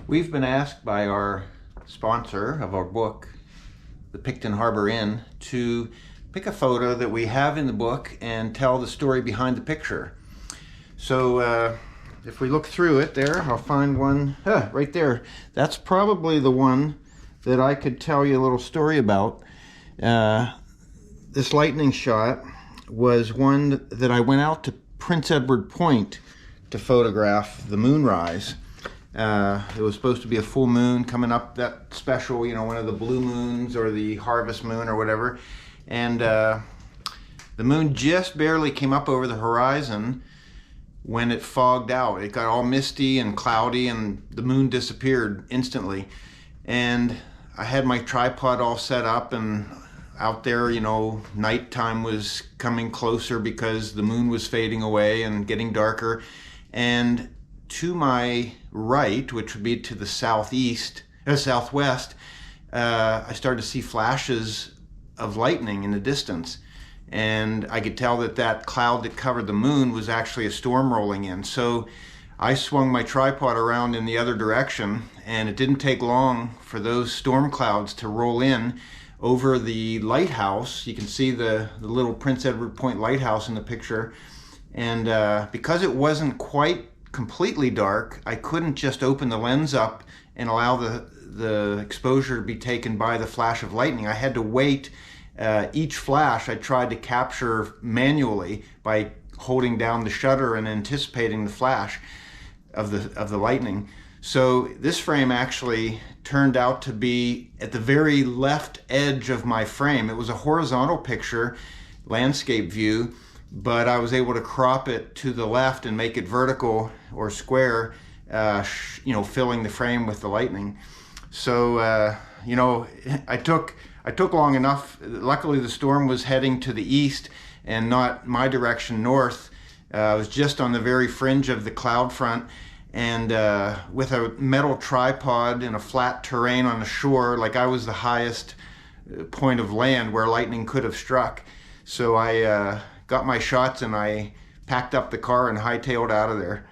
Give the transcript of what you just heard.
We've been asked by our sponsor of our book, the Picton Harbor Inn, to pick a photo that we have in the book and tell the story behind the picture. So if we look through it there, I'll find one right there. That's probably the one that I could tell you a little story about. This lightning shot was one that I went out to Prince Edward Point to photograph the moonrise. It was supposed to be a full moon coming up, that special, one of the blue moons or the harvest moon or whatever. And the moon just barely came up over the horizon when it fogged out. It got all misty and cloudy and the moon disappeared instantly. And I had my tripod all set up and out there, nighttime was coming closer because the moon was fading away and getting darker. And to my right, which would be to the southwest, I started to see flashes of lightning in the distance. And I could tell that that cloud that covered the moon was actually a storm rolling in. So I swung my tripod around in the other direction, and it didn't take long for those storm clouds to roll in over the lighthouse. You can see the little Prince Edward Point lighthouse in the picture. And because it wasn't quite completely dark, I couldn't just open the lens up and allow the exposure to be taken by the flash of lightning. I had to wait. Each flash I tried to capture manually by holding down the shutter and anticipating the flash of the lightning. So this frame actually turned out to be at the very left edge of my frame. It was a horizontal picture, landscape view, but I was able to crop it to the left and make it vertical or square, filling the frame with the lightning. So, I took long enough. Luckily, the storm was heading to the east and not my direction north. I was just on the very fringe of the cloud front, and with a metal tripod in a flat terrain on the shore, like I was the highest point of land where lightning could have struck. So I got my shots and I packed up the car and hightailed out of there.